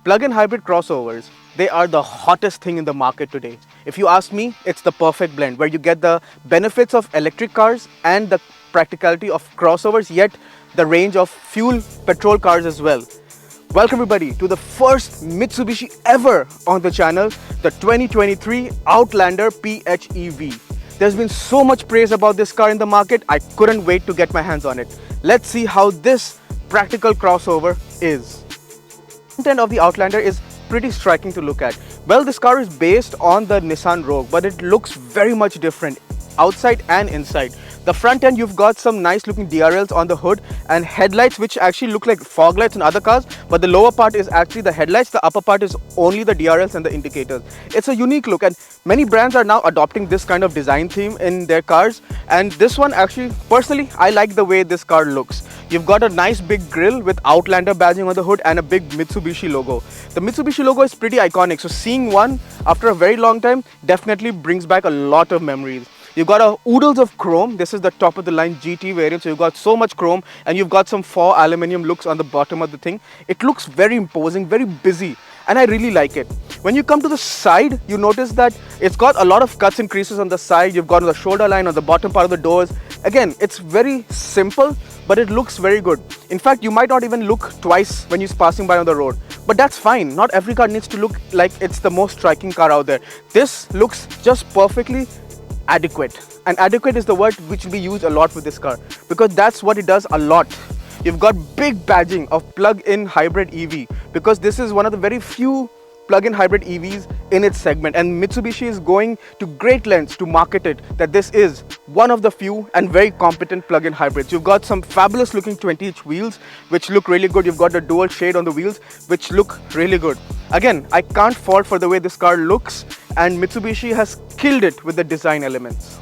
Plug-in hybrid crossovers, they are the hottest thing in the market today. If you ask me, it's the perfect blend where you get the benefits of electric cars and the practicality of crossovers, yet the range of fuel petrol cars as well. Welcome everybody to the first Mitsubishi ever on the channel, the 2023 Outlander PHEV. There's been so much praise about this car in the market, I couldn't wait to get my hands on it. Let's see how this practical crossover is. The front end of the Outlander is pretty striking to look at. Well, this car is based on the Nissan Rogue, but it looks very much different outside and inside. The front end, you've got some nice looking DRLs on the hood and headlights which actually look like fog lights in other cars, but the lower part is actually the headlights, the upper part is only the DRLs and the indicators. It's a unique look, and many brands are now adopting this kind of design theme in their cars, and this one actually, personally, I like the way this car looks. You've got a nice big grille with Outlander badging on the hood and a big Mitsubishi logo. The Mitsubishi logo is pretty iconic, so seeing one after a very long time definitely brings back a lot of memories. You've got a oodles of chrome. This is the top of the line GT variant, so you've got so much chrome, and you've got some four aluminium looks on the bottom of the thing. It looks very imposing, very busy, and I really like it. When you come to the side, you notice that it's got a lot of cuts and creases on the side. You've got the shoulder line on the bottom part of the doors. Again, it's very simple, but it looks very good. In fact, you might not even look twice when you're passing by on the road. But that's fine. Not every car needs to look like it's the most striking car out there. This looks just perfectly adequate, and adequate is the word which will be used a lot with this car because that's what it does a lot. You've got big badging of plug-in hybrid EV because this is one of the very few plug-in hybrid EVs in its segment, and Mitsubishi is going to great lengths to market it that this is one of the few and very competent plug-in hybrids. You've got some fabulous looking 20-inch wheels which look really good. You've got the dual shade on the wheels which look really good. Again, I can't fault for the way this car looks, and Mitsubishi has killed it with the design elements.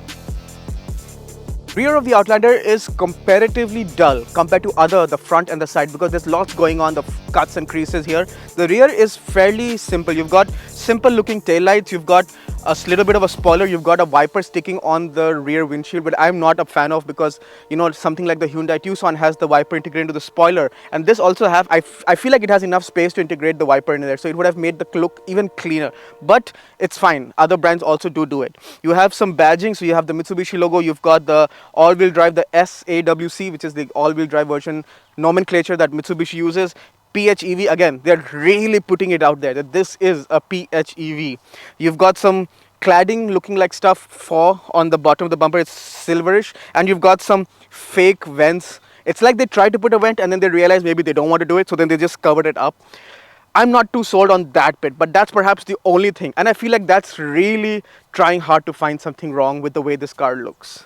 Rear of the Outlander is comparatively dull compared to the front and the side because there's lots going on, the cuts and creases here. The rear is fairly simple. You've got simple looking taillights, you've got a little bit of a spoiler, you've got a wiper sticking on the rear windshield, but I'm not a fan of because, you know, something like the Hyundai Tucson has the wiper integrated into the spoiler, and this also I feel like it has enough space to integrate the wiper in there, so it would have made the look even cleaner, but it's fine. Other brands also do it. You have some badging, so you have the Mitsubishi logo, you've got the all-wheel drive, the SAWC, which is the all-wheel drive version nomenclature that Mitsubishi uses. PHEV, again, they're really putting it out there that this is a PHEV. You've got some cladding looking like stuff on the bottom of the bumper. It's silverish, and you've got some fake vents. It's like they tried to put a vent and then they realized maybe they don't want to do it, so then they just covered it up. I'm not too sold on that bit, but that's perhaps the only thing, and I feel like that's really trying hard to find something wrong with the way this car looks.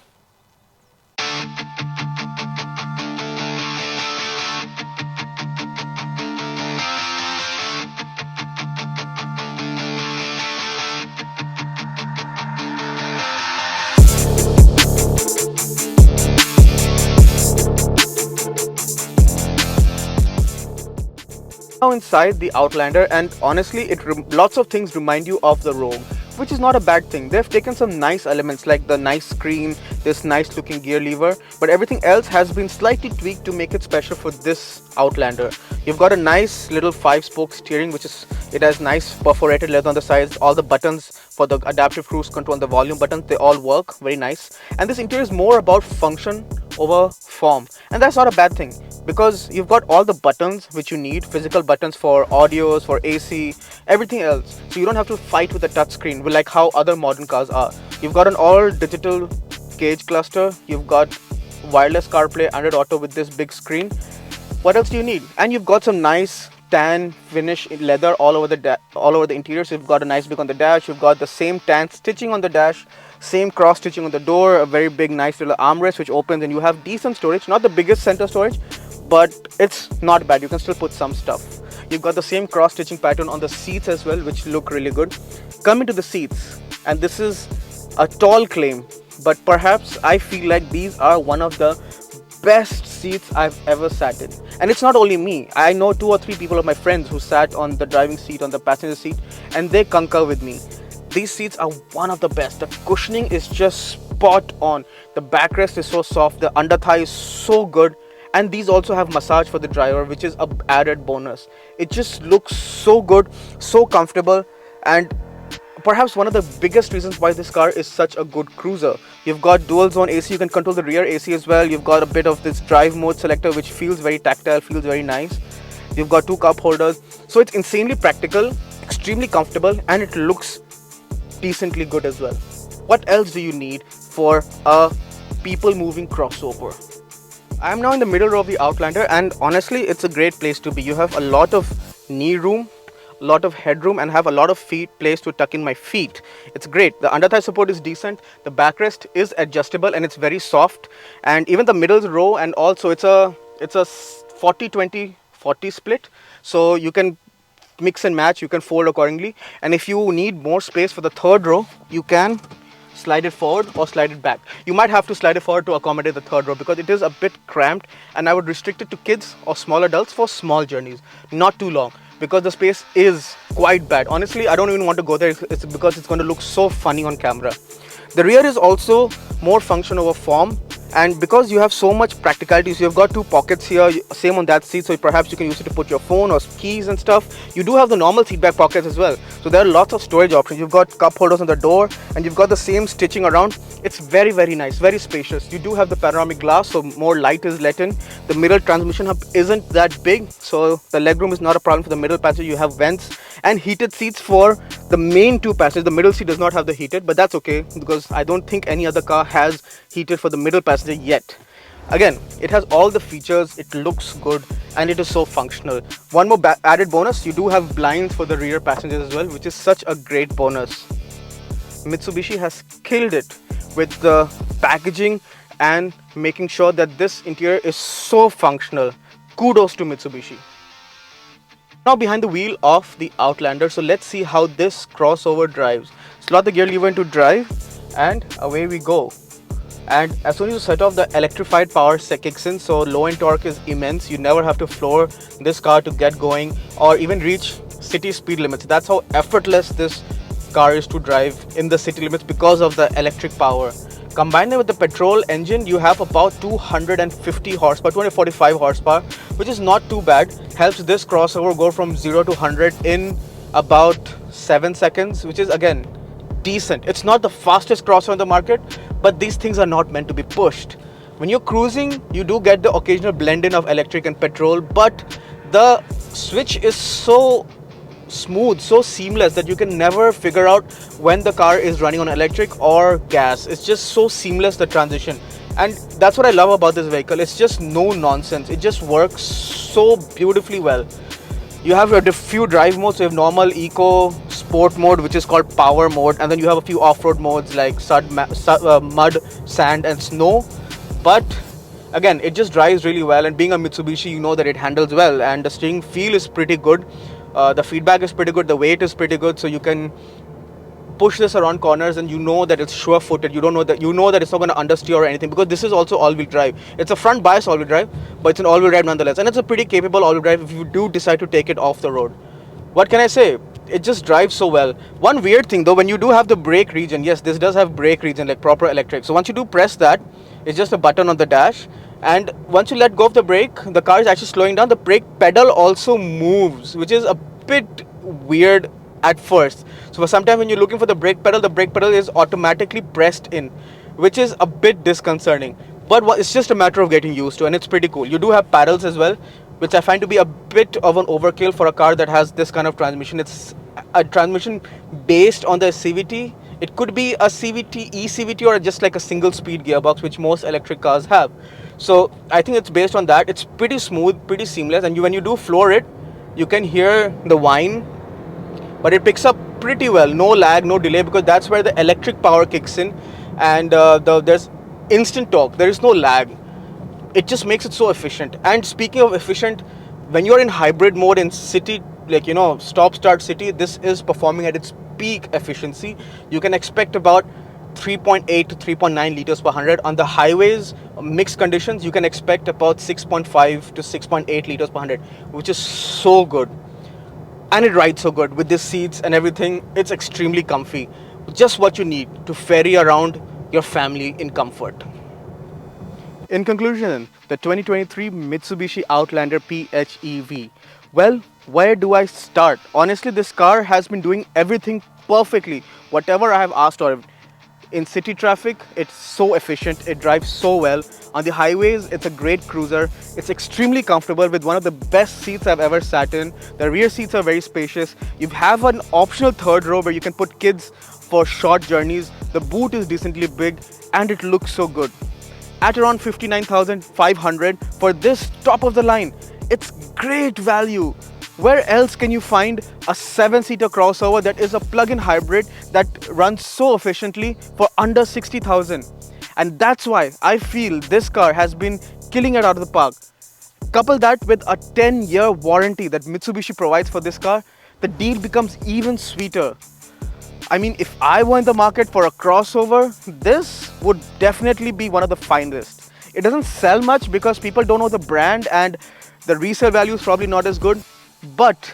Now inside the Outlander, and honestly lots of things remind you of the Rogue, which is not a bad thing. They've taken some nice elements like the nice screen, this nice looking gear lever, but everything else has been slightly tweaked to make it special for this Outlander. You've got a nice little 5-spoke steering, it has nice perforated leather on the sides. All the buttons for the adaptive cruise control and the volume buttons, they all work very nice, and this interior is more about function over form, and that's not a bad thing because you've got all the buttons which you need, physical buttons for audios, for AC, everything else, so you don't have to fight with the touchscreen like how other modern cars are. You've got an all digital gauge cluster, you've got wireless CarPlay, Android Auto with this big screen. What else do you need? And you've got some nice tan finish in leather all over the interior. So you've got a nice big on the dash, you've got the same tan stitching on the dash, same cross stitching on the door, a very big nice little armrest which opens, and you have decent storage, not the biggest center storage, but it's not bad. You can still put some stuff. You've got the same cross stitching pattern on the seats as well, which look really good. Coming to the seats, and this is a tall claim, but perhaps I feel like these are one of the best seats I've ever sat in. And it's not only me. I know 2 or 3 people of my friends who sat on the driving seat, on the passenger seat, and they concur with me. These seats are one of the best. The cushioning is just spot on. The backrest is so soft, the under thigh is so good, And these also have massage for the driver, which is a added bonus. It just looks so good, so comfortable, and perhaps one of the biggest reasons why this car is such a good cruiser. You've got dual zone AC, you can control the rear AC as well. You've got a bit of this drive mode selector, which feels very tactile, feels very nice. You've got 2 cup holders, so it's insanely practical, extremely comfortable, and it looks decently good as well. What else do you need for a people moving crossover? I am now in the middle row of the Outlander, and honestly it's a great place to be. You have a lot of knee room, a lot of headroom, and have a lot of place to tuck in my feet. It's great. The under thigh support is decent, the backrest is adjustable and it's very soft, and even the middle row, and also it's a 40-20-40 split, so you can mix and match, you can fold accordingly. And if you need more space for the third row, you can slide it forward or slide it back. You might have to slide it forward to accommodate the third row because it is a bit cramped, and I would restrict it to kids or small adults for small journeys, not too long, because the space is quite bad. Honestly, I don't even want to go there. It's because it's going to look so funny on camera. The rear is also more function over form, and because you have so much practicality, so you've got 2 pockets here, same on that seat, so perhaps you can use it to put your phone or keys and stuff. You do have the normal seat back pockets as well, so there are lots of storage options. You've got cup holders on the door, and you've got the same stitching around. It's very, very nice, very spacious. You do have the panoramic glass, so more light is let in. The middle transmission hub isn't that big, so the legroom is not a problem for the middle passenger. You have vents and heated seats for the main 2 passengers. The middle seat does not have the heated, but that's okay because I don't think any other car has heated for the middle passenger yet. Again, it has all the features, it looks good, and it is so functional. One more added bonus, you do have blinds for the rear passengers as well, which is such a great bonus. Mitsubishi has killed it with the packaging and making sure that this interior is so functional. Kudos to Mitsubishi. Now behind the wheel of the Outlander, so let's see how this crossover drives. Slot the gear lever into drive and away we go. And as soon as you set off, the electrified power kicks in, so low end torque is immense. You never have to floor this car to get going or even reach city speed limits. That's how effortless this car is to drive in the city limits because of the electric power. Combined with the petrol engine, you have about 250 horsepower, 245 horsepower, which is not too bad. Helps this crossover go from 0 to 100 in about 7 seconds, which is again decent. It's not the fastest crossover in the market, but these things are not meant to be pushed. When you're cruising, you do get the occasional blend in of electric and petrol, but the switch is so smooth, so seamless that you can never figure out when the car is running on electric or gas. It's just so seamless, the transition, and that's what I love about this vehicle. It's just no nonsense. It just works so beautifully well. You have a few drive modes. So you have normal, eco, sport mode, which is called power mode, and then you have a few off-road modes like mud, sand and snow. But again, it just drives really well, and being a Mitsubishi, you know that it handles well, and the steering feel is pretty good. The feedback is pretty good, the weight is pretty good, so you can push this around corners and you know that it's sure-footed. You know that it's not going to understeer or anything, because this is also all-wheel drive. It's a front bias all-wheel drive, but it's an all-wheel drive nonetheless, and it's a pretty capable all-wheel drive if you do decide to take it off the road. What can I say? It just drives so well. One weird thing though, when you do have the brake region, yes, this does have brake region like proper electric. So once you do press that, it's just a button on the dash, and once you let go of the brake, the car is actually slowing down. The brake pedal also moves, which is a bit weird at first. So for some time when you're looking for the brake pedal is automatically pressed in, which is a bit disconcerting, but it's just a matter of getting used to, and it's pretty cool. You do have paddles as well, which I find to be a bit of an overkill for a car that has this kind of transmission. It's a transmission based on the CVT. It could be a CVT, eCVT, or just like a single speed gearbox, which most electric cars have. So I think it's based on that. It's pretty smooth, pretty seamless, and when you do floor it, you can hear the whine, but it picks up pretty well. No lag, no delay, because that's where the electric power kicks in, and there's instant torque. There is no lag. It just makes it so efficient. And speaking of efficient, when you're in hybrid mode in city, like stop start city, this is performing at its peak efficiency. You can expect about 3.8 to 3.9 liters per 100. On the highways, mixed conditions, you can expect about 6.5 to 6.8 liters per 100, which is so good. And it rides so good with the seats and everything. It's extremely comfy. Just what you need to ferry around your family in comfort. In conclusion, the 2023 Mitsubishi Outlander PHEV. Well, where do I start? Honestly, this car has been doing everything perfectly. Whatever I have asked or in city traffic, it's so efficient, it drives so well. On the highways, it's a great cruiser. It's extremely comfortable with one of the best seats I've ever sat in. The rear seats are very spacious. You have an optional third row where you can put kids for short journeys. The boot is decently big and it looks so good. At around 59,500 for this top of the line, it's great value. Where else can you find a 7-seater crossover that is a plug-in hybrid that runs so efficiently for under 60,000? And that's why I feel this car has been killing it out of the park. Couple that with a 10-year warranty that Mitsubishi provides for this car, the deal becomes even sweeter. I mean, if I were in the market for a crossover, this would definitely be one of the finest. It doesn't sell much because people don't know the brand and the resale value is probably not as good. But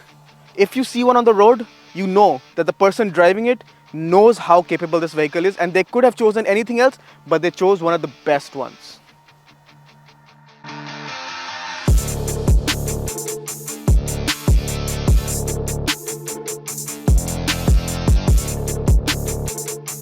if you see one on the road, you know that the person driving it knows how capable this vehicle is, and they could have chosen anything else, but they chose one of the best ones.